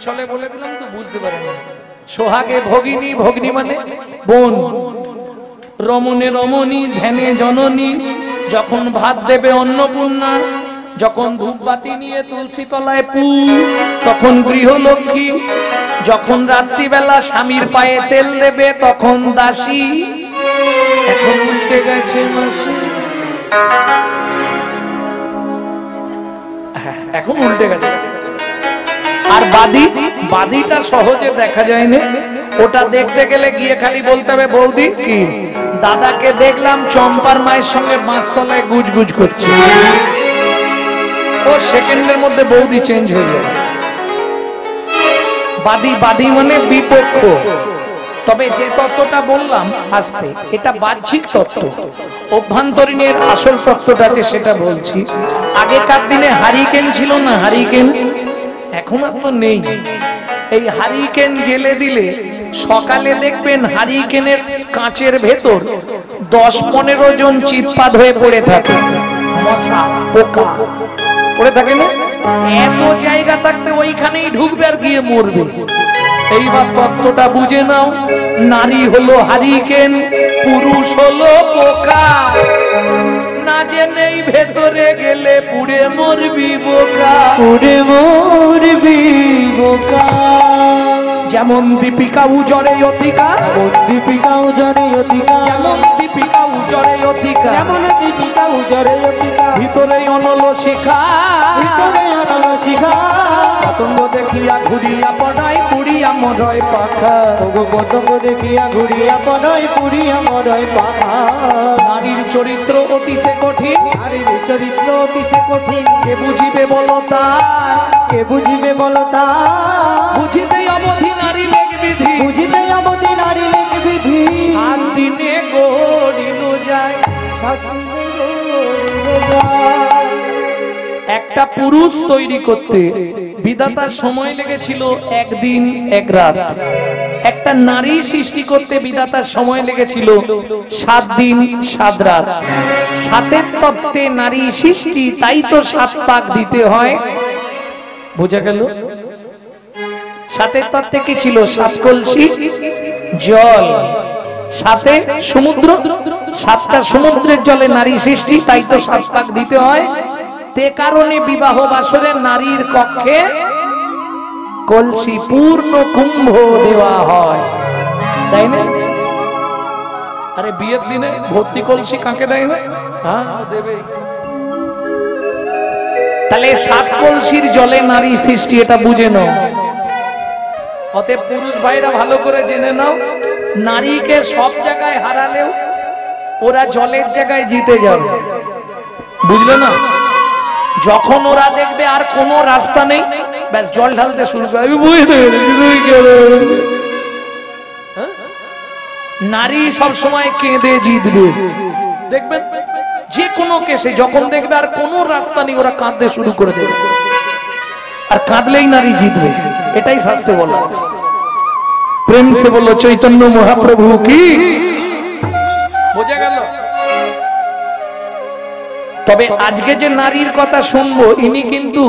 ছলে বলে দিলাম তো বুঝতে পারেন। সোহাগে ভগিনী, ভগ্নী মানে বোন। রমণে রমণী, ধ্যানে জননী, যখন ভাত দেবে অন্নপূর্ণা, যখন ধূপবাতি নিয়ে তুলসী তলায় পু, তখন গৃহলক্ষ্মী, যখন রাত্রিবেলা স্বামীর পায়ে তেল দেবে তখন দাসী। এখন উল্টে গেছে মাসি, এখন উল্টে গেছে। আর বাদী, বাদীটা সহজে দেখা যায় না, ওটা দেখতে গেলে গিয়ে খালি বলতে হবে বৌদি কি দাদাকে দেখলাম চম্পার মায়ের সঙ্গে বাঁশতলায় গুজগুজ করছে, ও সেকেন্ডের মধ্যে বৌদি চেঞ্জ হয়ে যায়। বাদী, বাদী মানে বিপক্ষ। তবে যে তত্ত্বটা বললাম আস্তে, এটা বাহ্যিক তত্ত্ব, অভ্যন্তরীণের আসল তত্ত্বটা যে সেটা বলছি। আগেকার দিনে হারিকেন ছিল না, হারিকেন, এখন আর তো নেই। এই হারিকেন জেলে দিলে সকালে দেখবেন হারিকেনের কাঁচের ভেতর 10-15 জন চিৎপাত হয়ে পড়ে থাকে, মশা পোকা পড়ে থাকে না, এত জায়গা থাকতে ওইখানেই ঢুকবে আর গিয়ে মরবে। এইবার তত্ত্বটা বুঝে নাও, নারী হলো হারিকেন, পুরুষ হলো পোকা, না জেনেই ভেতরে গেলে পুড়ে মরবি বোকা, পুড়ে মরবি বোকা। যেমন দীপিকা উজরে অতিকা, দীপিকা উজরে অতিকা, যেমন দীপিকা উজরে অতিকা, যেমন দীপিকা উজরে অতিকা, ভিতরে অনল শিখা, ভিতরে অনল শিখা, পতঙ্গ দেখিয়া ঘুরিয়া পড়াই পুড়িয়া মরয় পাখা, পতঙ্গ দেখিয়া ঘুরিয়া পড়াই পুড়িয়া মরয় পাখা। নারীর চরিত্র অতিশে কঠিন, নারীর চরিত্র অতিশে কঠিন, কে বুঝিবে বলো তার, কে বুঝিবে বলো তার, বুঝিতেই অবধি নারী লেখ বিধি, বুঝিতেই অবধি নারী লেখ বিধি, 7 দিনে গড়িল যায়, 7 দিনে গড়িল যায়। একটা পুরুষ তৈরি করতে বিধাতার সময় লেগেছিল 1 দিন 1 রাত, একটা নারী সৃষ্টি করতে বিধাতার সময় লেগেছিল 7 দিন 7 রাত। 7-এর তত্ত্বে নারী সৃষ্টি, তাই তো 7 পাক দিতে হয়। বোঝা গেল? 7-এর তত্ত্বে কি ছিল? 7 কলসি জল, 7-এ সমুদ্র, 7টা সমুদ্রের জলে নারী সৃষ্টি, তাই তো 7 পাক দিতে হয়। তে কারণে বিবাহ বাসরে নারীর কক্ষে কলসি পূর্ণ কুম্ভ দেওয়া হয়, তাই না? আরে বিয়ের দিনে ভর্তি কলসি কাকে দেয় না? হ্যাঁ দেবে। তাহলে 7 কলসির জলে নারী সৃষ্টি, এটা বুঝে নাও। অতএব পুরুষ ভাইরা ভালো করে জেনে নাও, নারীকে সব জায়গায় হারালেও ওরা জলের জায়গায় জিতে যাবে, বুঝলে না? যখন ওরা দেখবে আর কোনো রাস্তা নেই, ব্যাস জল ঢালতে শুরু করবে। নারী সব সময় কেঁদে জিতবে, দেখবেন যে কোনো কেসে যখন দেখবে আর কোনো রাস্তা নেই, ওরা কাঁদতে শুরু করে দেবে, আর কাঁদলেই নারী জিতবে। এটাই শাস্ত্রে বলা আছে। প্রেম সে বলো চৈতন্য মহাপ্রভু কি। বোঝা গেল? তবে আজকে যে নারীর কথা শুনবো, ইনি কিন্তু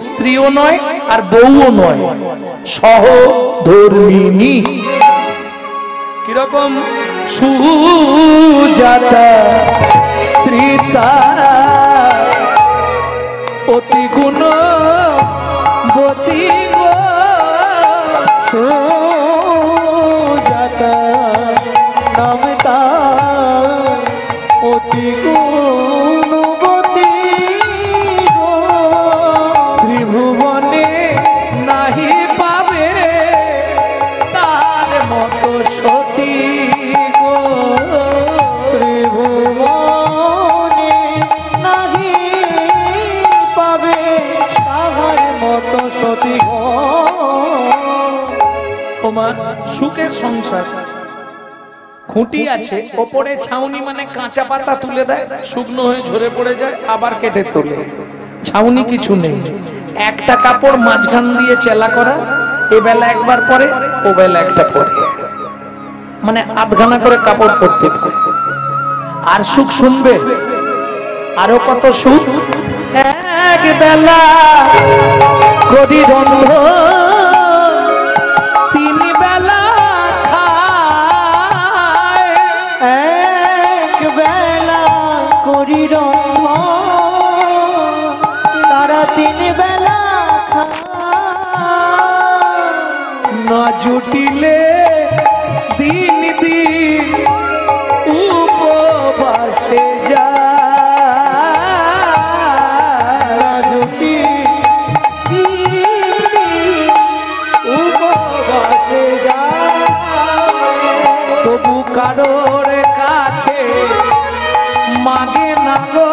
স্ত্রীও নয় আর বউও নয়, সহধর্মিণী। কিরকম? সুজাতা স্ত্রীতা অতি গুণবতী গো, সুজাতা নামতা অতি গুণবতী গো, ত্রিভুবনে নাহি পাবে তার মতো সতী গো, ত্রিভুবনে নাহি পাবে তাহার মতো সতী গো। তোমার সুখের সংসার, খুঁটি আছে, ওপরে ছাউনি মানে কাঁচা পাতা তুলে দেয়, শুকনো হয়ে ঝরে পড়ে যায়, আবার কেটে তোলে, ছাউনি কিছু নেই। একটা কাপড় মাঝখান দিয়ে চেলা করা, এ বেলা একবার পরে, ও বেলা একটা পরে, মানে আধখানা করে কাপড় পরতে থাকে। আর সুখ শুনবে, আরো কত সুখ। এক বেলা করি রন্ধন করি তারা 3 বেলা না জুটিলে দিন দিন উপবাসে যায়, জুটি উপবাসে যায়, তবু কারোর কাছে মাগে না গো,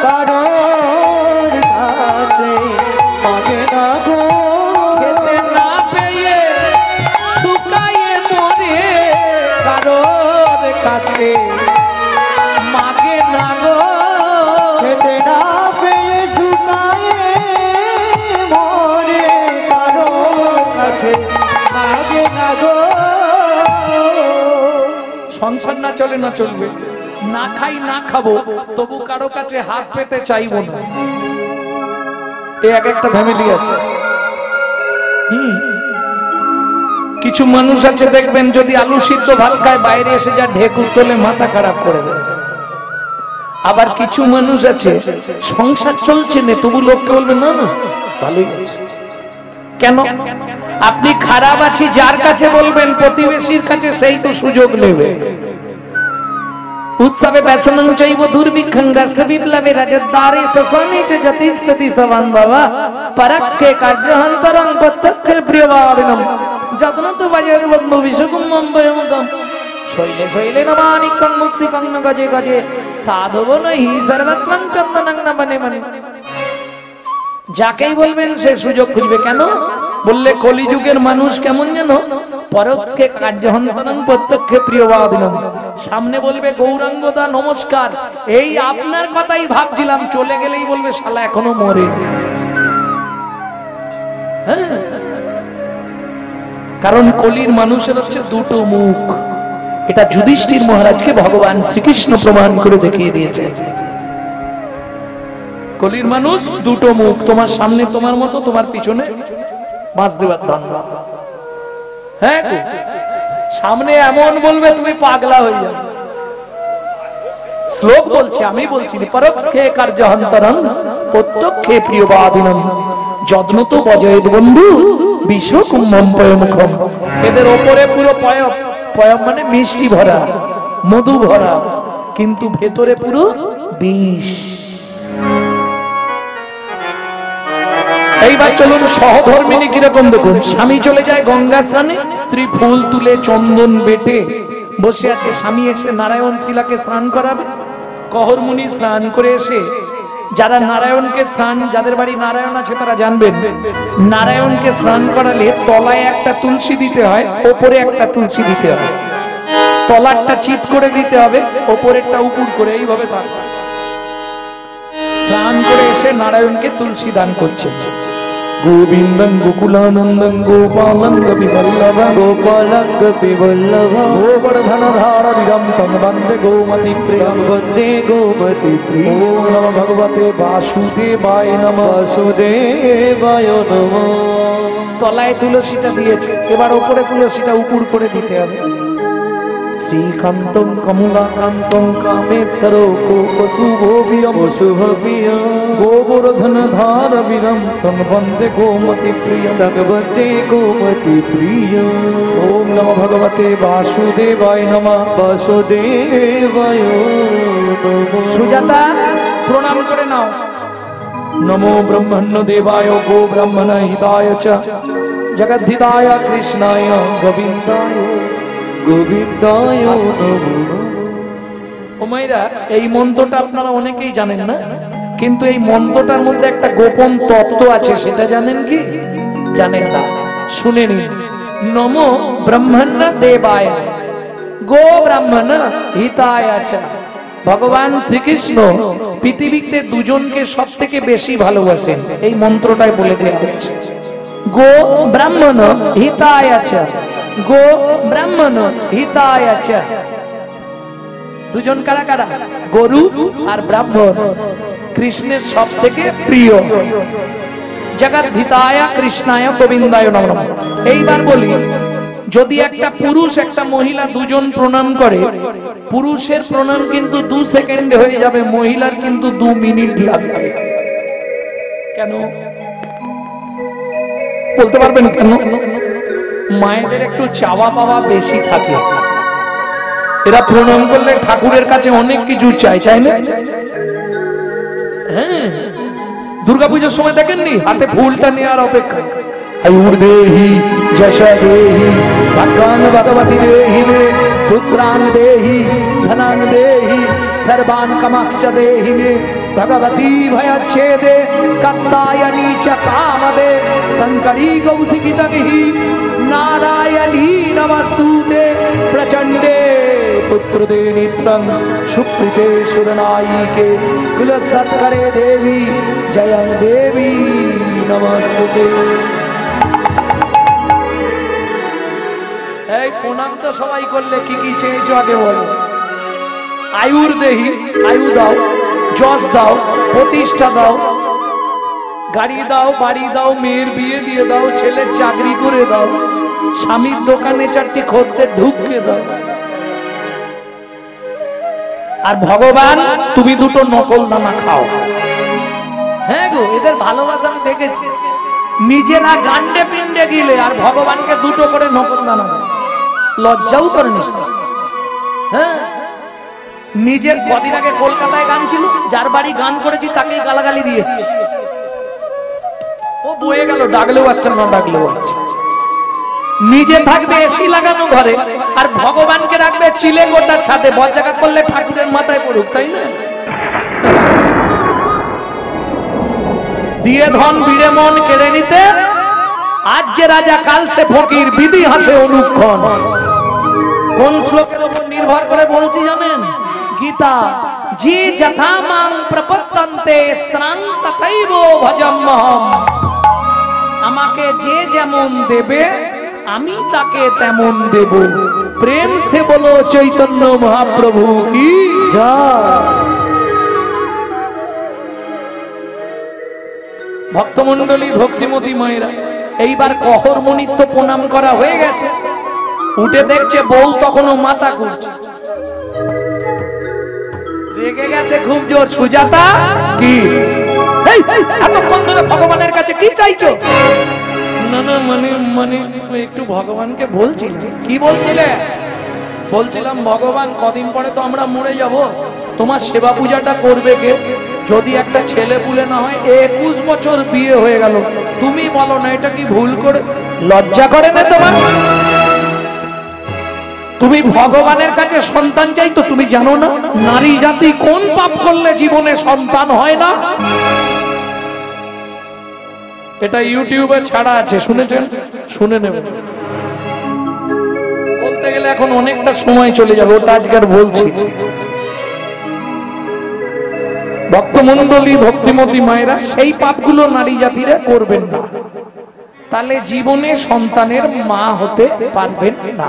কারোর কাছে মাগে না গো, খেতে না পেয়ে শুকায়ে মরে, কারোর কাছে মাগে না গো, খেতে না পেয়ে শুকায়ে মরে, কারোর কাছে মাগে না গো। সংসার না চলে না চলবে, না খাই না খাবো, তবু কারো কাছে হাত পেতে চাইবো না। এই এক একটা ফ্যামিলি আছে। কিছু মানুষ আছে দেখবেন, যদি আলু সিদ্ধ ভাত খায় বাইরে এসে যা ঢেকুর তোলে মাথা খারাপ করে দেয়। আবার কিছু মানুষ আছে সংসার চলছে না, তবু লোককে বলবে না না ভালোই আছে। কেন? আপনি খারাপ আছি যার কাছে বলবেন, প্রতিবেশীর কাছে সেই তো সুযোগ নেবে। উৎসবে ব্যসনং চৈব দুর্ভিক্ষং রাষ্ট্র বিপ্লবে রাজদ্বারে সসানি চ যতিষ্ঠতি সবান্ধবা পরক্ষে কার্যহন্তরং প্রত্যক্ষের প্রিয়বাদিনম যতনতু বাজেত বন্ধু বিশ্বকুম্মম বয়মুদম শৈলে শৈলে নমানিকং মুক্তিকং ন গজে গজে সাধব নহি সর্বত্রং চন্দনং ন বনে বনে। যাকেই বলবেন সে সুযোগ খুঁজবে। কেন বললে, কলিযুগের মানুষ কেমন যেন পরক্ষে কার্যহন্তরং প্রত্যক্ষে প্রিয়বাদিনম, সামনে বলবে গৌরাঙ্গদা নমস্কার, এই আপনার কথাই ভাবছিলাম, চলে গেলেই বলবে শালা এখনো মরে। হ্যাঁ, কারণ কলির মানুষের হচ্ছে দুটো মুখ। এটা যুধিষ্ঠির মহারাজকে ভগবান শ্রীকৃষ্ণ প্রমাণ করে দেখিয়ে দিয়েছে। কলির মানুষ দুটো মুখ, তোমার সামনে তোমার মতো, তোমার পিছনে বাঁশ দেবার ধান্দা। হ্যাঁ, সামনে এমন বলবে তুমি পাগলা হয়ে যাবে। শ্লোক বলছি, আমি বলছি, পরক্ষে কার্যহন্তরং প্রত্যক্ষে প্রিয়বাদিনম যত্নত বজয়েদ বন্ধু বিশ্বকুম্মম পয়মুখম। এদের ওপরে পুরো পয়ম মানে মিষ্টি ভরা, মধু ভরা, কিন্তু ভেতরে পুরো বিষ। এইবার চলুন সহধর্মিনী কিরকম দেখুন। স্বামী চলে যায় গঙ্গা স্নানে, স্ত্রী ফুল তুলে চন্দন বেটে বসে আছে। স্বামী এসে নারায়ণ শিলাকে স্নান করাবে। কহরমুনি স্নান করে এসে, যারা নারায়ণকে স্নান, যাদের বাড়ি নারায়ণ আছে তারা জানবেন, নারায়ণকে স্নান করালে তলায় একটা তুলসী দিতে হয়, ওপরে একটা তুলসী দিতে হয়। তলারটা চিৎ করে দিতে হবে, ওপরেরটা উপুর করে, এইভাবে থাকবে। স্নান করে এসে নারায়ণকে তুলসী দান করছে। গোবিন্দং গোকুলানন্দং গোপালং গোপীবল্লভং গোপালং গোপীবল্লভং গোবর্ধনধার বিরম তং বন্দে গোমতি প্রিয়ং বন্দে গোমতি প্রিয়ং। ওম নমঃ ভগবতে বাসুদেবায় নমঃ বাসুদেবায় নমঃ। তলায় তুলসীটা দিয়েছে, এবার উপরে তুলসীটা উপুর করে দিতে হবে। শ্রীকান্তং কমলাকান্তং কামেশ্বরো গোপশুভোভিয়ম শুভপ্রিয়ং গোবর্ধনধার বিরম তং বন্দে গোমতি প্রিয়ং তং বন্দে গোমতি প্রিয়ং। ওম নমঃ ভগবতে বাসুদেবায় নমঃ বাসুদেবায় নমঃ। সুজাতা প্রণাম করে নাও। নমো ব্রহ্মণ্য দেবায় গো ব্রাহ্মণ হিতায় চ জগদ্ধিতায় কৃষ্ণায় গোবিন্দায় গোবিন্দায় নমঃ। ও মায়েরা, এই মন্ত্রটা আপনারা অনেকেই জানেন না, কিন্তু এই মন্ত্রটার মধ্যে একটা গোপন তত্ত্ব আছে, সেটা জানেন কি? জানেন না? শুনে নিন। নমো ব্রহ্মণ্য দেবায় গো ব্রাহ্মণ হিতায় চ। ভগবান শ্রীকৃষ্ণ পৃথিবীতে দুজনকে সব থেকে বেশি ভালোবাসেন, এই মন্ত্রটাই বলে দেওয়া হচ্ছে। গো ব্রাহ্মণ হিতায় চ, গো ব্রাহ্মণ হিতায় চ। দুজন কারা কারা? গরু আর ব্রাহ্মণ। কৃষ্ণের সব থেকে প্রিয়। জগদ্ধিতায় কৃষ্ণায় গোবিন্দায় নমঃ। এইবার বলি, যদি একটা পুরুষ একটা মহিলা দুজন প্রণাম করে, পুরুষের প্রণাম কিন্তু 2 সেকেন্ডে হয়ে যাবে, মহিলার কিন্তু 2 মিনিট লাগবে। কেন বলতে পারবেন কেন? মায়েদের একটু চাওয়া পাওয়া বেশি থাকে, এরা প্রণাম করলে ঠাকুরের কাছে অনেক কিছু চাই, চাই না? হ্যাঁ, দুর্গাপূজার সময় দেখেননি হাতে ফুলটা নেওয়ার অপেক্ষা, আয়ুর দেহি যশা দেহি ভগবান ভগবতী দেহি মে পুত্রান দেহি ধনান দেহি सर्वान कामाक्ष देहि मे भगवती भयच्छेदे कात्यायनी च कामदे शंकरी कौशिकितनिहि नारायणी नमस्तुते प्रचंडे पुत्रदे नित्यं सुकृते सुरनायिके कुलदत्तकरे देवी जयं देवी नमस्तुते। এই প্রণাম তো সবাই করলে, কি কি চেয়েছো আগে বলো? আয়ুর দেহি, আয়ু দাও, যশ দাও, প্রতিষ্ঠা দাও, গাড়ি দাও, বাড়ি দাও, মেয়ের বিয়ে দিয়ে দাও, ছেলের চাকরি করে দাও, স্বামীর দোকানে 4টি খদ্দের ঢুকিয়ে দাও। আর ভগবান তুমি 2টো নকল দানা খাও। হ্যাঁ গো, এদের ভালোবাসা আমি দেখেছি, নিজেরা গান্ডে পিন্ডে গিলে আর ভগবানকে 2টো করে নকল দানা দেয়, লজ্জাও করে নিস। হ্যাঁ, নিজের কদিন আগে কলকাতায় গান ছিল, যার বাড়ি গান করেছি তাকেই গালাগালি দিয়েছে, ও বয়ে গেল, ডাকলেও আচ্ছা না ডাকলেও আচ্ছা। নিজে থাকবে এসি লাগানো ঘরে, আর ভগবানকে রাখবে চিলে গোটার ছাদে, বজ্জাকা করলে ঠাকুরের মাথায় পড়ুক, তাই না? দিয়ে ধন বিড়ে মন কেড়ে নিতে, আজ যে রাজা কাল সে ফকির, বিধি হাসে অনুক্ষণ। কোন শ্লোকের উপর নির্ভর করে বলছি জানেন? গীতা, যে যথা মাং প্রপদ্যন্তে স্ত্রাং তথৈব ভজম্যহম। আমাকে যে যেমন দেবে আমি তাকে তেমন দেব। প্রেম সে বলো চৈতন্য মহাপ্রভু কি জয়। ভক্তমণ্ডলী, ভক্তিমতী মায়েরা, এইবার কহরমণিত্ব প্রণাম করা হয়ে গেছে, উঠে দেখছে বউ তখনও মাথা ঘুরছে, রেগে গেছে খুব জোর। সুজাতা, কি এতক্ষণ ধরে ভগবানের কাছে কি চাইছো? না না, মানে একটু ভগবানকে বলছিলাম। কি বলছিলে? বলছিলাম ভগবান কদিন পরে তো আমরা মরে যাব, তোমার সেবা পূজাটা করবে কে? যদি একটা ছেলে পুলে না হয়, 21 বছর বিয়ে হয়ে গেল, তুমি বলো না, এটা কি ভুল করে? লজ্জা করে না তোমার? তুমি ভগবানের কাছে সন্তান চাইতো, তুমি জানো না নারী জাতি কোন পাপ করলে জীবনে সন্তান হয় না? এটা ইউটিউবে ছাড়া আছে, শুনেছেন? শুনে নেবেন। বলতে গেলে এখন অনেকটা সময় চলে যাবে, ওটা আজকে আর বলছি। ভক্তমণ্ডলী, ভক্তিমতী মায়েরা, সেই পাপগুলো নারী জাতিরা করবেন না, তাহলে জীবনে সন্তানের মা হতে পারবেন না।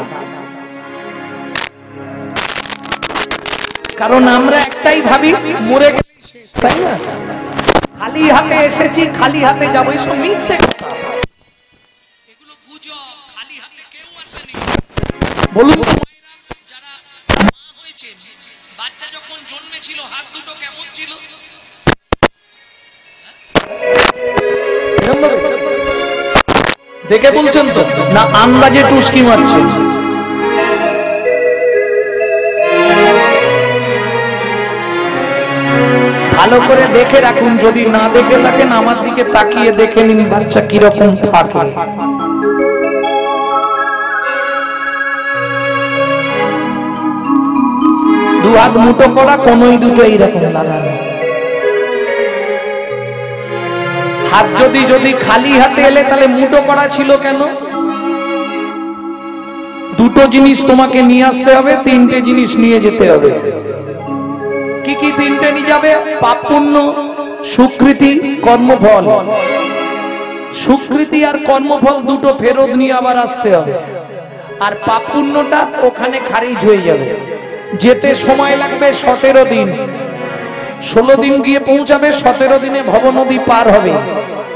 কারণ আমরা একটাই ভাবি, মরে গেলে শেষ, তাই না? খালি হাতে এসেছি, খালি হাতে যাবো, এসব মিথ্যে কথা, এগুলো গুজব। খালি হাতে কেউ আসেনি। বলুন, যারা মা হয়েছে, বাচ্চা যখন জন্মেছিল হাত দুটো কেমন ছিল? দেখে বলছেন তো না আন্দাজে টুসকি মারছে? ভালো করে দেখে রাখুন, যদি না দেখে থাকেন আমার দিকে তাকিয়ে দেখে নিন বাচ্চা কিরকম থাকে। দু হাত মুঠো করা, কোনোই দুটো এইরকম লাগানো। হাত যদি খালি হাতে এলে তাহলে মুঠো করা ছিল কেন? দুটো জিনিস তোমাকে নিয়ে আসতে হবে, 3টে জিনিস নিয়ে যেতে হবে। কি কি 3টে নিয়ে যাবে? পাপ পুণ্য, সুকৃতি, কর্মফল। সুকৃতি আর কর্মফল দুটো ফেরত নিয়ে আবার আসতে হবে, আর পাপ পুণ্যটা ওখানে খারিজ হয়ে যাবে। যেতে সময় লাগবে 17 দিন, 16 দিন গিয়ে পৌঁছাবে, 17 দিনে ভবনদী পার হবে।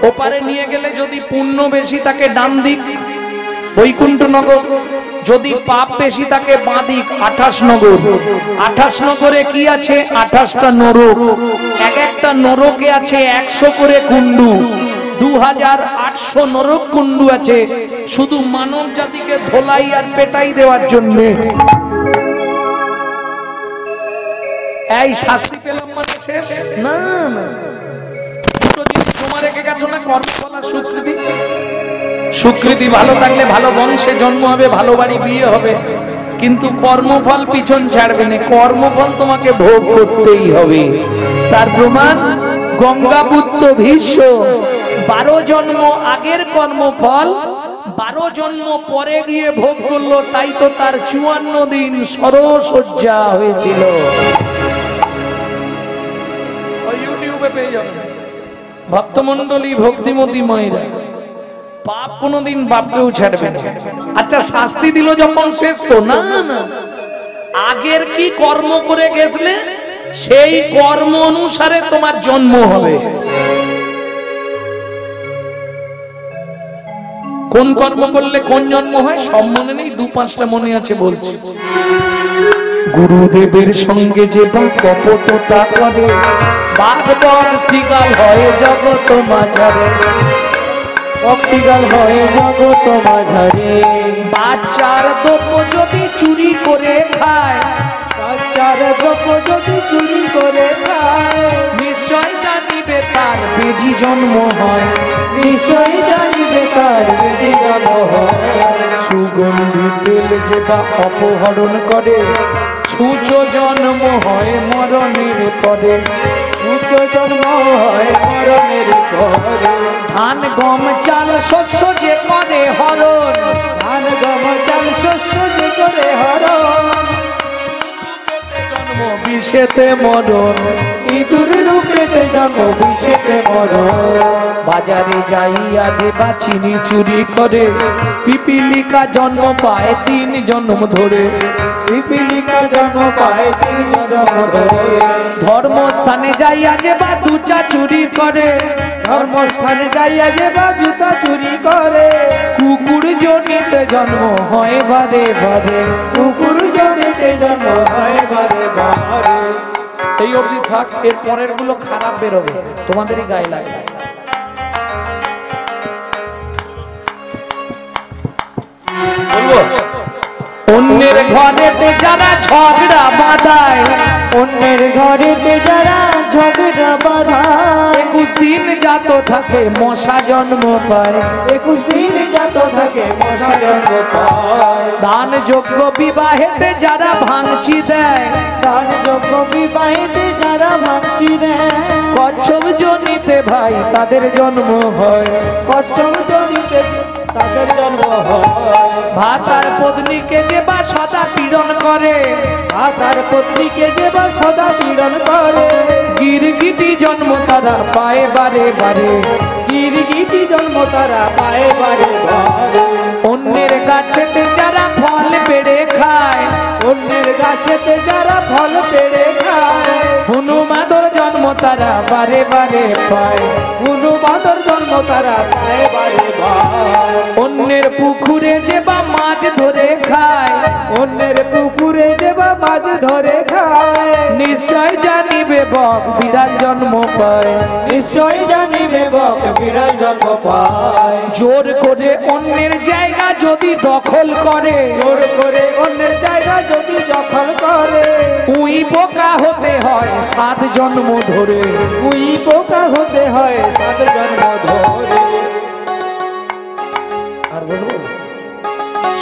ওপারে নিয়ে গেলে যদি পুণ্য বেশি থাকে ডান দিক, বৈকুণ্ঠনগর। যদি পাপ বেশি থাকে বাঁদিক 28 নগর। 28 নগরে কি আছে? 28টা নরক। এক একটা নরকে আছে 100 করে কুণ্ডু। 2800 নরক কুণ্ডু আছে শুধু মানব জাতিকে ধোলাই আর পেটাই দেওয়ার জন্য। এই শাস্তি পেলাম মানে শেষ না, না। দুটো জিনিস তোমার রেখে গেছো না, কর্মফল আর সুকৃতি। সুকৃতি ভালো থাকলে ভালো বংশে জন্ম হবে, ভালো বাড়ি বিয়ে হবে, কিন্তু কর্মফল পিছন ছাড়বে না। কর্মফল তোমাকে ভোগ করতেই হবে। তার প্রমাণ গঙ্গাপুত্র ভীষ্ম 12 জন্ম আগের কর্মফল 12 জন্ম পরে গিয়ে ভোগ করলো, তাই তো তার 54 দিন সরসজ্জা হয়েছিল। ইউটিউবে পেয়ে যাবেন। ভক্তমন্ডলী ভক্তিমতী মায়েরা, পাপ কোনদিন বাপকেও ছাড়বে না। আচ্ছা শাস্তি দিল যখন শেষ তো না, না, আগের কি কর্ম করে গেছলে সেই কর্ম অনুসারে তোমার জন্ম হবে। কোন কর্ম করলে কোন জন্ম হয় সব মনে নেই, 2-5টা মনে আছে বলছি। গুরুদেবের সঙ্গে যে কপটতা করে বাঘবন শ্রীগাল হয় জগৎ মাঝারে, অক্সিগাল হয়ে জগৎ মাঝারে। বাচ্চার দ্রব্য যদি চুরি করে খায়, বাচ্চার দ্রব্য যদি চুরি করে খায়, নিশ্চয় জানিবে তার বেজি জন্ম হয়। নিশ্চয় জানিবে তার বেজি জন্ম হয়। সুগন্ধি তেল যে বা অপহরণ করে, ছুঁচ জন্ম হয় মরণের পরে। উচ্চ জন্ম হয় মরণের পরে। ধান গম চাল শস্য যে করে হরণ, ধান গম চাল শস্য যে করে হরণ, জন্ম বিষেতে মরণ। ইঁদুর রূপেতে জন্ম বিষেতে মরণ। বাজারে যাইয়া যে বা চিনি চুরি করে, পিপিলিকা জন্ম পায় 3 জন্ম ধরে। পিপিলিকা জন্ম পায় 3 জন্ম ধরে। ধর্মস্থানে যাইয়া যে বা দুচা চুরি করে, ধর্মস্থানে যাইয়া যে বা জুতা চুরি করে। কুকুর জনিতে জন্ম হয় বারে বারে। কুকুর জনিতে জন্ম হয় বারে বারে। এই অবধি থাক, এর পরের গুলো খারাপ বেরোবে, তোমাদেরই গায়ে লাগবে। অন্যের ঘরেতে যারা ঝগড়া বাঁধায়, অন্যের ঘরেতে যারা ঝগড়া বাঁধায়, 21 দিন জাত থাকে মশা জন্ম পায়। 21 দিন জাত থাকে মশা জন্ম পায়। দান যোগ্য বিবাহেতে যারা ভাঙচি দেয়, দান যোগ্য বিবাহিতে যারা ভাঙচি দেয়, কচ্ছপ জনিতে ভাই তাদের জন্ম হয়। কষ্টম জনিতে তাদের জন্ম হয়। ভাতার পত্নীকে যে বা সদা পীড়ন করে, তার পত্নীকে যে বা সদা পীড়ন করে, গিরগিটি জন্ম তারা পায় বারে বারে। গিরগিটি জন্ম তারা পায় বারে বারে। অন্যের গাছেতে যারা ফল পেড়ে খায়, অন্যের গাছেতে যারা ফল পেড়ে খায়, হনুমাদর জন্ম তারা বারে বারে পায়। হনুমাদর জন্ম তারা পায় বারে বারে। অন্যের পুকুরে যে বা মাছ ধরে খায়, অন্যের পুকুরে যে বা মাছ ধরে খায়, নিশ্চয় জানিবে বক বিড়াল জন্ম পায়। নিশ্চয় জানিবে বক বিড়াল জন্ম পায়। জোর করে অন্যের জায়গা যদি দখল করে, জোর করে অন্যের জায়গা যদি দখল করে, উই পোকা হতে হয় 7 জন্ম ধরে। উই পোকা হতে হয় 7 জন্ম ধরে। আর বলবো,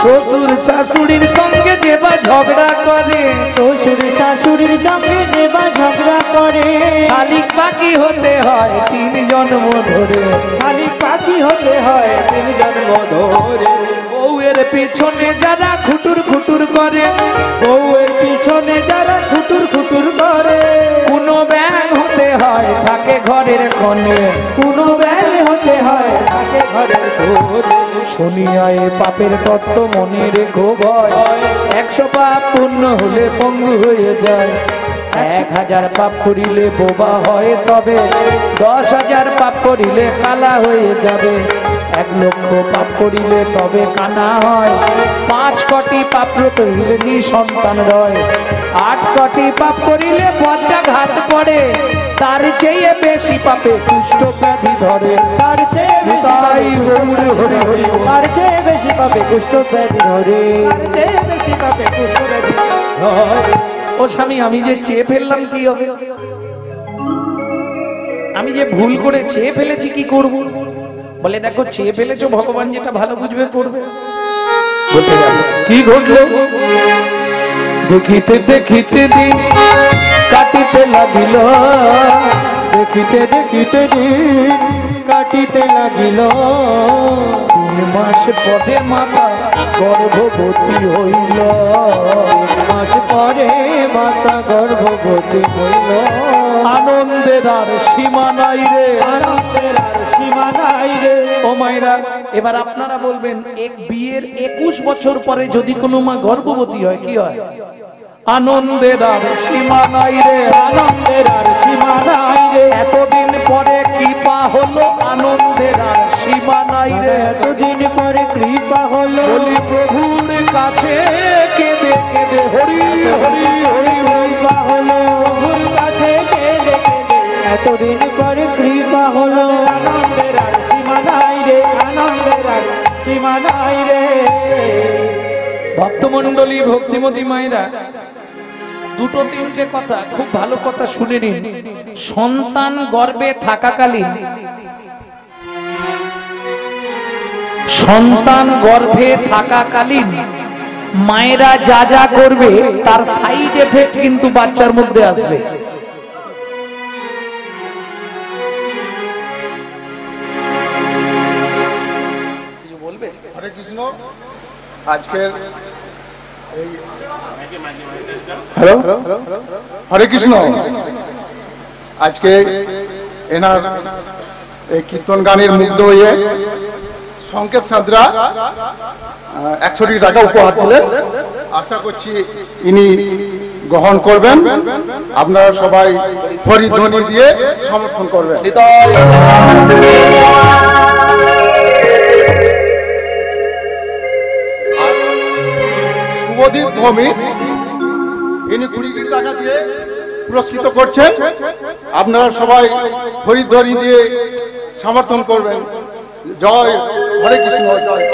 শ্বশুর শাশুড়ির সঙ্গে দেবা ঝগড়া করে, শ্বশুর শাশুড়ির সঙ্গে দেবা ঝগড়া করে, শালিক পাখি হতে হয় 3 জন্ম ধরে। শালিক পাখি হতে হয় 3 জন্ম ধরে। বউয়ের পিছনে যারা খুটুর খুটুর করে, বউয়ের পিছনে যারা খুটুর খুটুর করে, কোনো ব্যাং হতে হয় থাকে ঘরের কোণে। কোনো ব্যাল হতে হয় তাকে ঘরের ধরে। শুনিয়ায় পাপের তত্ত্ব মনে রেখো ভয়, 100 পাপ পূর্ণ হলে পঙ্গু হয়ে যায়। 1000 পাপ করিলে বোবা হয় তবে, 10,000 পাপ করিলে কালা হয়ে যাবে। 1 লক্ষ পাপ করিলে তবে কানা হয়, 5 কোটি পাপ করিলে নিঃসন্তান রয়, 8 কোটি পাপ করিলে পঞ্চাঘাত পড়ে, তার চেয়ে বেশি পাপে কুষ্ঠ ব্যাধি ধরে, তার চেয়ে বেশি পাবে কুষ্ঠ ব্যাধি ধরে, তার চেয়ে বেশি পাবে কুষ্ঠ ব্যাধি ধরে। ও স্বামী, আমি যে চেয়ে ফেললাম কি হবে? আমি যে ভুল করে চেয়ে ফেলেছি কি করব? বলে দেখো, চেয়ে ফেলেছো, ভগবান যেটা ভালো বুঝবে করবে। বলতে যাবে কি ঘটলো? দেখিতে দেখিতে দিন কাটিতে লাগিল, দেখিতে দেখিতে দিন কাটিতে লাগিল, 3 মাস পরে মাতা গর্ভবতী হইল, 3 মাস পরে মাতা গর্ভবতী হইল। আনন্দের আর সীমা নাই রে, আনন্দের আর সীমা নাই রে। ও মায়েরা, এবার আপনারা বলবেন, এক বিয়ের 21 বছর পরে যদি কোনো মা গর্ভবতী হয় কি হয়? আনন্দের আর সীমা নাই রে, আনন্দের আর সীমা নাই রে। এতদিন পরে কৃপা হলো, আনন্দের আর সীমা নাই রে। এতদিন পরে কৃপা হলো, বলি প্রভুর কাছে কেঁদে কেঁদে হরি হরি হরি কৃপা হলো, প্রভুর কাছে কেঁদে কেঁদে এতদিন পরে কৃপা হলো। আনন্দের আর সীমা নাই রে, আনন্দের আর সীমা নাই রে। ভক্তমণ্ডলী, ভক্তিমতী মায়েরা, 2-3টে কথা, খুব ভালো কথা শুনে নিন। সন্তান গর্ভে থাকাকালীন, সন্তান গর্ভে থাকাকালীন মায়েরা যা যা করবে তার সাইড এফেক্ট কিন্তু বাচ্চার মধ্যে আসবে। কিছু বলবে? হরে কৃষ্ণ। আজকের এই হ্যালো হরে কৃষ্ণ। আজকে এনার এই কীর্তন গানের মুগ্ধ হয়ে সংকেত সাঁতরা 100 টাকা উপহার দিলেন। আশা করছি ইনি গ্রহণ করবেন। আপনারা সবাই হরিধ্বনি দিয়ে সমর্থন করবেন। শুভদীপ ভৌমিক, ইনি 20 টাকা দিয়ে পুরস্কৃত করছেন। আপনারা সবাই হরিধ্বনি দিয়ে সমর্থন করবেন। জয় হরে কৃষ্ণ, জয়।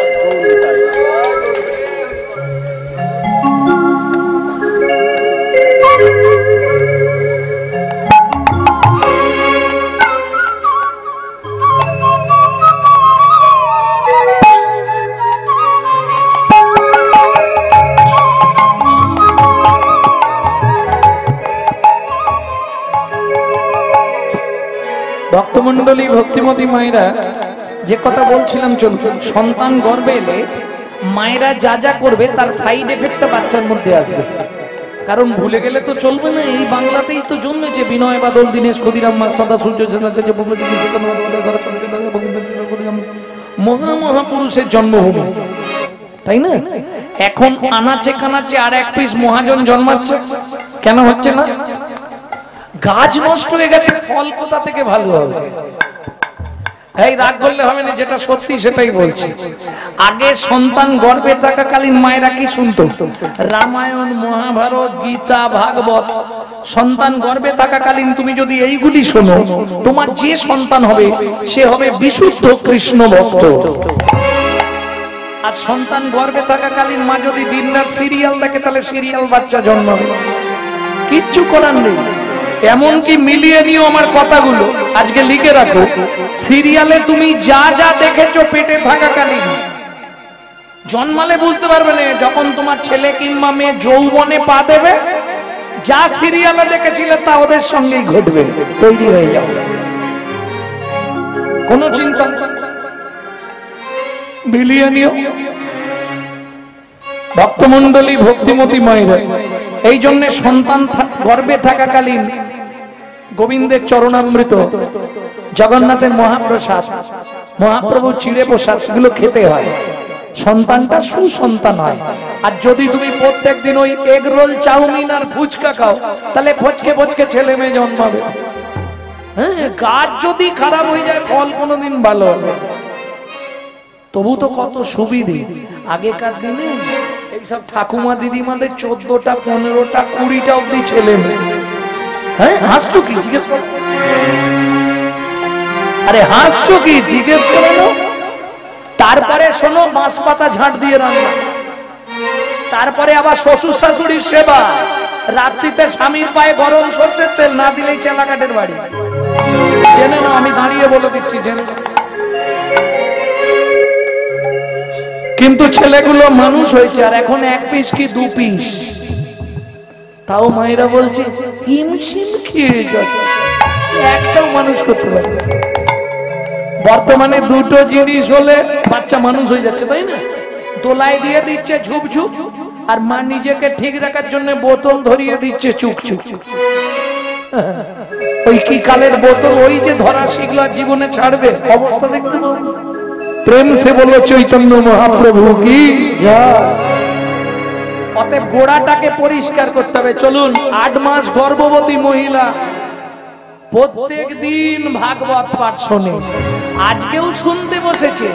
ভক্তমণ্ডলী, ভক্তিমতী মায়েরা, যে কথা বলছিলাম, চলুন। সন্তান গর্ভে এলে মায়েরা যা যা করবে তার সাইড এফেক্টটা বাচ্চার মধ্যে আসবে। কারণ ভুলে গেলে তো চলবে না। এই বাংলাতেই তো জন্মেছে বিনয় বাদল, দীনেশ, ক্ষুদিরাম, সদা সূর্য, মহামহাপুরুষের জন্মভূমি, তাই না? এখন আনাচে কানাচে আর 1 পিস মহাজন জন্মাচ্ছে। কেন হচ্ছে না? গাছ নষ্ট হয়ে গেছে, ফল কোথা থেকে ভালো হবে? এই রাগ করলে হবে না, যেটা সত্যি সেটাই বলছি। আগে সন্তান গর্ভে থাকাকালীন মায়েরা কি শুনতো? রামায়ণ, মহাভারত, গীতা, ভাগবত। সন্তান গর্ভে থাকাকালীন তুমি যদি এইগুলি শোনো, তোমার যে সন্তান হবে সে হবে বিশুদ্ধ কৃষ্ণ ভক্ত। আর সন্তান গর্ভে থাকাকালীন মা যদি দিনরাত সিরিয়াল দেখে, তাহলে সিরিয়াল বাচ্চা জন্মাবে। কিচ্ছু করার নেই। এমনকি মিলিয়ে নিও আমার কথাগুলো, আজকে লিখে রাখো। সিরিয়ালে তুমি যা যা দেখেছো পেটে থাকাকালীন, জন্মালে বুঝতে পারবে না। যখন তোমার ছেলে কিংবা মেয়ে যৌবনে পা দেবে, যা সিরিয়ালে দেখেছিলে তা ওদের সঙ্গেই ঘটবে। তৈরি হয়ে যাও, কোনো চিন্তা মিলিয়ে নিও। ভক্তমণ্ডলী, ভক্তিমতী মায়েরা, এই জন্য সন্তান গর্ভে থাকাকালীন গোবিন্দের চরণামৃত, জগন্নাথের মহাপ্রসাদ, মহাপ্রভু চিড়ে প্রসাদ, এগুলো খেতে হয়। সন্তানটা সুসন্তান হয়। আর যদি তুমি প্রত্যেকদিন ওই এগ রোল, চাউমিন আর ফুচকা খাও, তাহলে ফচকে ফচকে ছেলে মেয়ে জন্মাবে। হ্যাঁ, গাছ যদি খারাপ হয়ে যায়, ফল কোনোদিন ভালো হবে। তবু তো কত সুবিধে। আগেকার দিনে এইসব ঠাকুমা দিদিমাদের 14টা 15টা 20টা অব্দি ছেলে মেয়ে। হ্যাঁ, হাসছো কি? জিজ্ঞেস করো। আরে হাসছো কি? জিজ্ঞেস করো না। তারপরে শোনো, বাঁশ পাতা ঝাঁট দিয়ে রান্না, তারপরে আবার শ্বশুর শাশুড়ির সেবা, রাত্রিতে স্বামীর পায়ে গরম সরষের তেল না দিলেই চেলাকাটের বাড়ি। জেনে না, আমি দাঁড়িয়ে বলে দিচ্ছি, জেনে। কিন্তু ছেলেগুলো মানুষ হয়েছে, আর এখন 1 পিস কি 2 পিস, তাও মায়েরা বলছে হিমশিম খেয়ে যাচ্ছে, একটাও মানুষ করতে পারে। বর্তমানে 2টো জিনিস হলে বাচ্চা মানুষ হয়ে যাচ্ছে, তাই না? দোলায় দিয়ে দিচ্ছে ঝুপ ঝুপ, আর মা নিজেকে ঠিক রাখার জন্য বোতল ধরিয়ে দিচ্ছে চুক চুক। ওই কি কালের বোতল, ওই যে ধরা শিখলো আর জীবনে ছাড়বে, অবস্থা দেখতে পাবো। প্রেম সে বলো চৈতন্য মহাপ্রভু কি জয়। অতএব গোড়াটাকে পরিষ্কার করতে হবে। চলুন, 8 মাস গর্ভবতী মহিলা প্রত্যেক দিন ভাগবত পাঠ শোনে, আজকেও শুনতে বসেছে।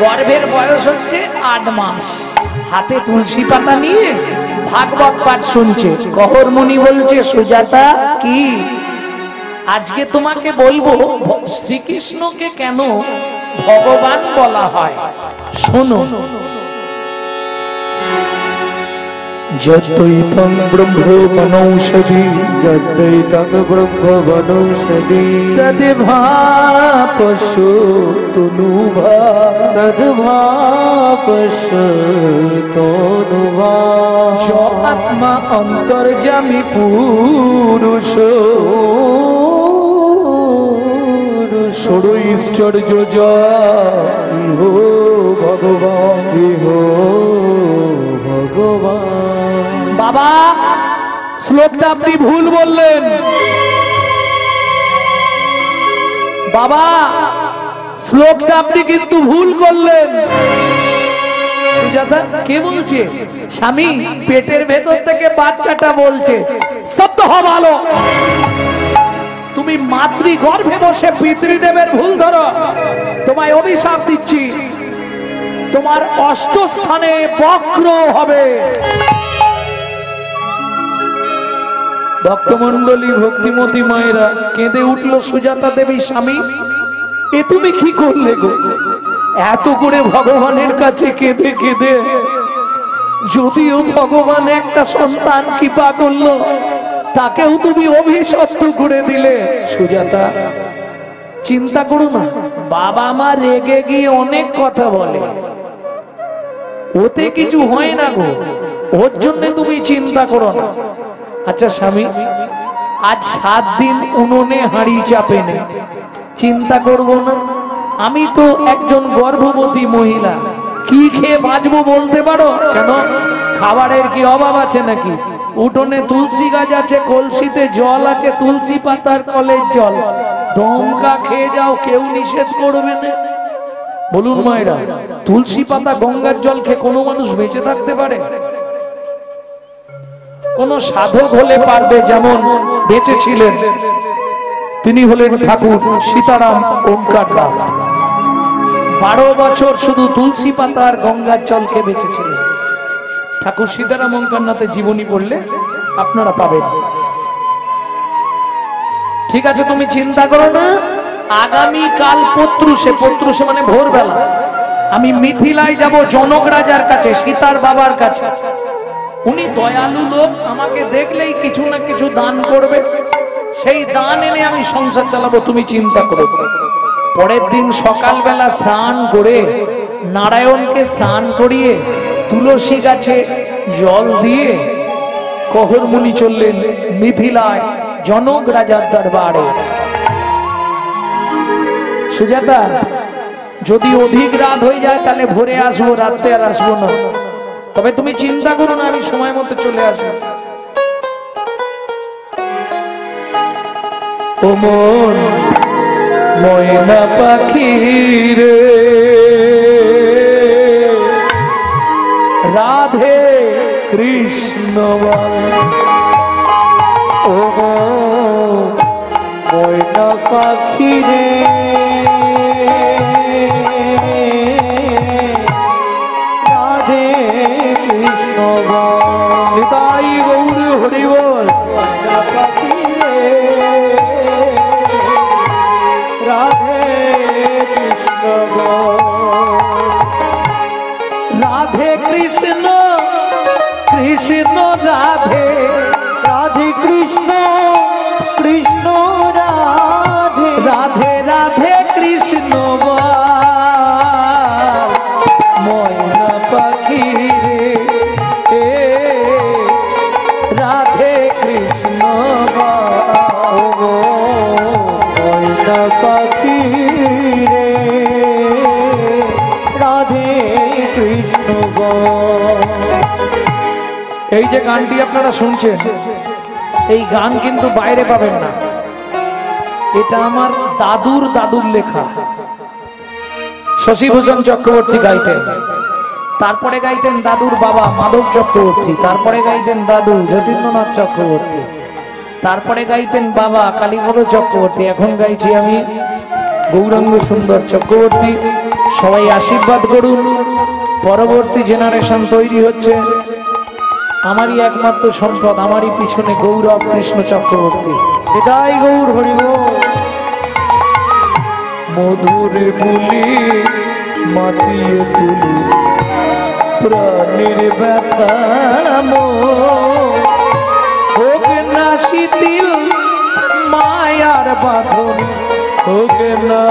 গর্ভের বয়স হচ্ছে 8 মাস, হাতে তুলসী পাতা নিয়ে ভাগবত পাঠ শুনছে। কহর মুনি বলছে, সুজাতা কি আজকে তোমাকে বলবো শ্রীকৃষ্ণকে কেন ভগবান বলা হয়, শোনো। যদ্বৈতং ব্রহ্ম বনৌষধি, যদ্বৈতং ব্রহ্ম বনৌষধি, তদ্ভাপস্যু তনুভা, তদ্ভাপস্যতনুভা, য আত্মা অন্তর্যামী পুরুষ, ষড়ৈশ্বর্য ইহ ভগবান, ইহ ভগবান। বাবা, শ্লোকটা আপনি ভুল বললেন। বাবা, শ্লোকটা আপনি কিন্তু ভুল করলেন। সুজাতা কে বলছে? স্বামী পেটের ভেতর থেকে বাচ্চাটা বলছে। স্তব্ধ হ ভালো। তুমি মাতৃগর্ভে বসে পিতৃদেবের ভুল ধরো, তোমায় অভিশাপ দিচ্ছি, তোমার 8 স্থানে বক্র হবে। ভক্তমন্ডলী, ভক্তিমতী মায়েরা কেঁদে উঠল সুজাতা দেবী, স্বামী এ তুমি কি করলে গো? এত করে ভগবানের কাছে কেঁদে কেঁদে, যদিও ভগবান একটা সন্তান কৃপা করলো, তাকেও তুমি অভিশপ্ত করে দিলে। সুজাতা চিন্তা করো না, বাবা মা রেগে গিয়ে অনেক কথা বলে, ওতে কিছু হয় না গো, ওর জন্য তুমি চিন্তা করো না। আচ্ছা স্বামী, আজ 7 দিন উনুনে হাঁড়ি চাপে নে, চিন্তা করব না? আমি তো একজন গর্ভবতী মহিলা, কি খেয়ে বাঁচবো বলতে পারো? কেন, খাবারের কি অভাব আছে নাকি? উঠোনে তুলসী গাছ আছে, কলসিতে জল আছে, তুলসী পাতার কলের জল, দমকা খেয়ে যাও, কেউ নিষেধ করবে না। বলুন মায়েরা, তুলসী পাতা গঙ্গার জল খেয়ে কোনো মানুষ বেঁচে থাকতে পারে? কোন সাধক হলে পারবে, যেমন বেঁচে ছিলেন, তিনি হলেন ঠাকুর সীতারাম ওঙ্কারনাথ। 12 বছর শুধু তুলসী পাতা আর গঙ্গার জল খেয়ে বেঁচেছিলেন। ঠাকুর সীতারাম ওঙ্কারনাথের জীবনী পড়লে আপনারা পাবেন। ঠিক আছে, তুমি চিন্তা করো না। আগামী কাল পত্রুষে, পত্রুষে মানে ভোরবেলা, আমি মিথিলায় যাব জনক রাজার কাছে, সীতার বাবার কাছে। উনি দয়ালু লোক, আমাকে দেখলেই কিছু না কিছু দান করবে, সেই দান এনে আমি সংসার চালাবো, তুমি চিন্তা করো। পরের দিন সকালবেলা স্নান করে, নারায়ণকে স্নান করিয়ে, তুলসী গাছে জল দিয়ে কহর মুনি চললেন মিথিলায় জনক রাজার দরবারে। সুজাতা, যদি অধিক রাত হয়ে যায় তাহলে ভোরে আসবো, রাতে আর আসবো না। তবে তুমি চিন্তা করো না, আমি সময় মতো চলে আসবো। ও মন ময়না পাখি রে, রাধে কৃষ্ণ ও ময়না পাখি রে, কৃষ্ণ রাধে রাধে রাধে কৃষ্ণ বল ময়না পাখি রে রাধে কৃষ্ণ বল ময়না পাখি রে রাধে কৃষ্ণ বল। এই যে গানটি আপনারা শুনছেন, এই গান কিন্তু বাইরে পাবেন না। এটা আমার দাদুর লেখা। শশীভূষণ চক্রবর্তী গাইতেন, তারপরে গাইতেন দাদুর বাবা মাধব চক্রবর্তী, তারপরে গাইতেন দাদু যতীন্দ্রনাথ চক্রবর্তী, তারপরে গাইতেন বাবা কালীপদ চক্রবর্তী, এখন গাইছি আমি গৌরাঙ্গ সুন্দর চক্রবর্তী। সবাই আশীর্বাদ করুন, পরবর্তী জেনারেশন তৈরি হচ্ছে। আমারই একমাত্র সম্পদ, আমারই পিছনে গৌরব কৃষ্ণ চক্রবর্তী। হৃদয় গৌর হরিব। মধুর বুলি মাতিয়ে তুলি প্রাণের ব্যথা হোক না শিথিল মায়ার বাঁধন, হোক না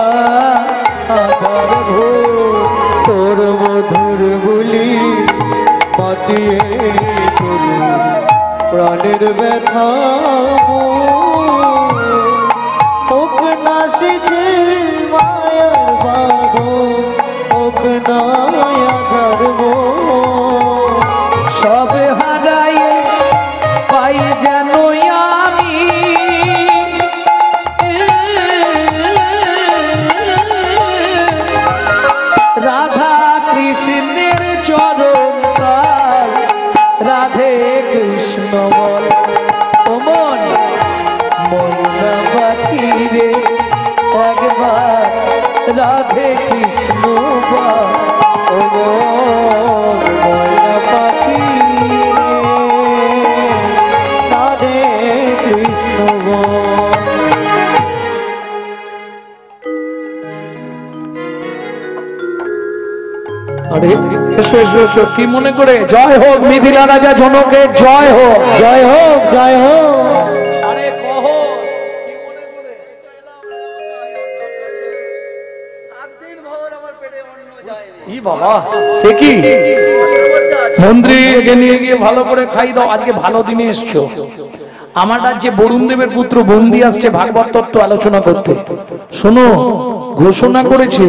আধার তোর মধুর বুলি মাতিয়ে তুলি প্রাণের ব্যথা হোক না শিথিল মায়ার বাঁধন, হোক না আধার সব হারায়ে পাই যেন আমি রাধা কৃষ্ণের চরণ তাল, রাধে কৃষ্ণ বল ও মন ময়না পাখি রে একবার রাধে কৃষ্ণ বল ও ময়না পাখি রাধে কৃষ্ণ বল। আরে এসো এসো এসো, কি মনে করে? জয় হোক মিথিলা রাজা জনকের, জয় হোক জয় হোক জয় হোক। আরে কহো কি মনে করে? ই বাবা, সে কি মন্ত্রীকে নিয়ে গিয়ে ভালো করে খাই দাও। আজকে ভালো দিনে এসছো। আমার রাজ্যে বরুণ দেবের পুত্র বন্দি আসছে ভাগবত তত্ত্ব আলোচনা করতে। শোনো, ঘোষণা করেছে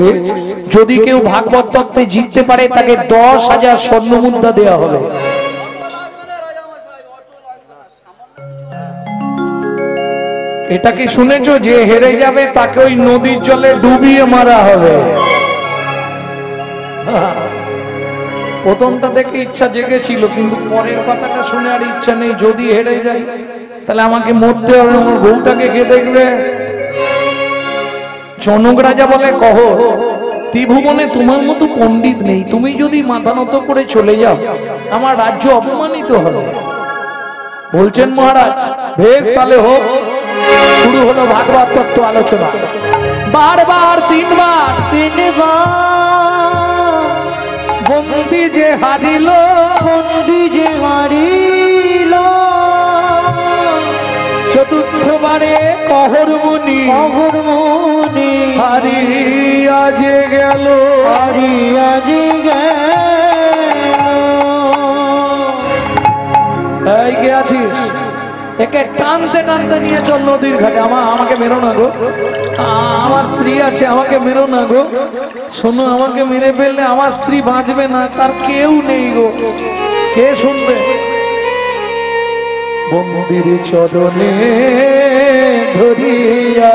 যদি কেউ ভাগবত তত্ত্বে জিততে পারে তাকে 10,000 স্বর্ণ মুদ্রা দেওয়া হবে। এটা কি শুনেছো? যে হেরে যাবে তাকে ওই নদীর জলে ডুবিয়ে মারা হবে। প্রথমটা দেখে ইচ্ছা জেগেছিল, কিন্তু পরের কথাটা শুনে আর ইচ্ছা নেই। যদি হেরে যাই তাহলে আমাকে মরতে হবে, আমার বউটাকে কে দেখবে? জনক রাজা বলে, কহ ত্রিভুবনে তোমার মতো পণ্ডিত নেই, তুমি যদি মাথা নত করে চলে যাও আমার রাজ্য অপমানিত হবে। বলছেন মহারাজ, বেশ তাহলে হোক। শুরু হলো ভাগবত তত্ত্ব আলোচনা। বারবার তিনবার বন্দি যে হারিল, বন্দি যে হারিল, চতুর্থবারে কহর মুনি হারিয়া যে গেল, হারিয়া যে গেল। এই কে আছিস? একে টানতে টানতে নিয়ে চল নদীর ঘাটে। আমাকে মেরো না গো, আমার স্ত্রী আছে, আমাকে মেরো না গো। শোনো, আমাকে মেরে ফেললে আমার স্ত্রী বাঁচবে না, তার কেউ নেই গো, কে শুনবে? বন্দির চরণে ধরিয়া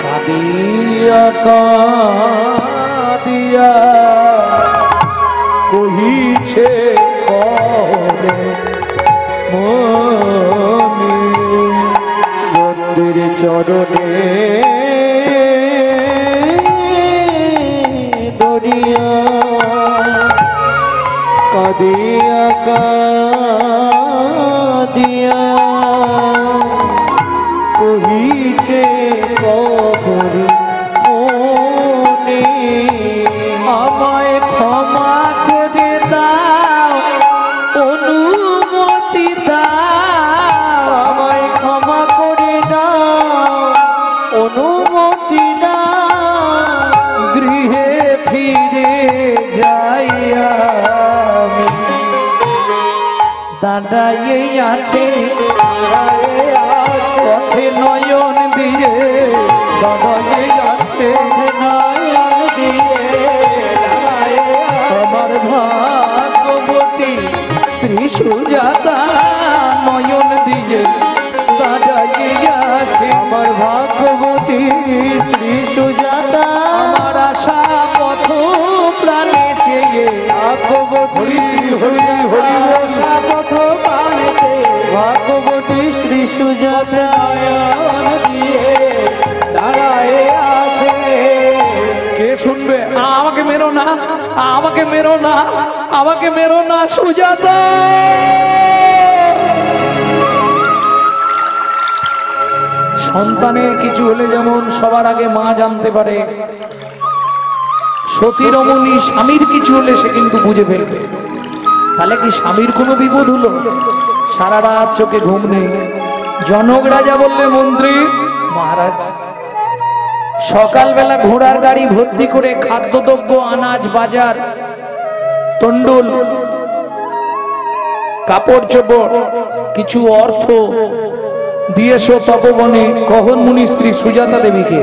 কাঁদিয়া কাঁদিয়া কহিছে করে মনি, বন্দির চরণে ধরিয়া কাঁদিয়া কাঁদিয়া কহিছে কবরে মনে, আমায় ক্ষমা করে দাও, অনুমতি দাও, আমায় দাঁড়াইয়ে আছে পথে নয়ন দিয়ে দাঁড়াইয়ে আছে নয়ন দিয়ে আমার ভাগ্যবতী শ্রী সুজাতা নয়ন দিয়ে দাঁড়াইয়ে আছে আমার ভাগ্যবতী শ্রী সুজাতা আমার আশা পথ প্রাণে চেয়ে ভাগ্যবতী হরি হরি বর্ষা পথ পানেতে ভাগ্যবতী শ্রী সুজাতা নয়ন দিয়ে দাঁড়ায়ে আছে। কে শুনবে? আমাকে মেরো না, আমাকে মেরো না, আমাকে মেরো না সুজাতা। সন্তানের কিছু হলে যেমন সবার আগে মা জানতে পারে, সতী রমণী স্বামীর কিছু হলে সে কিন্তু বুঝে ফেলবে। তাহলে কি স্বামীর কোনো বিপদ হলো? সারা রাত চোখে ঘুম নেই। জনক রাজা বললে, মন্ত্রী মহারাজ, সকালবেলা ঘোড়ার গাড়ি ভর্তি করে খাদ্যদ্রব্য, আনাজ, বাজার, তন্ডুল, কাপড় চোপড়, কিছু অর্থ দিয়েছো তপবনে কহন মুনি স্ত্রী সুজাতা দেবীকে।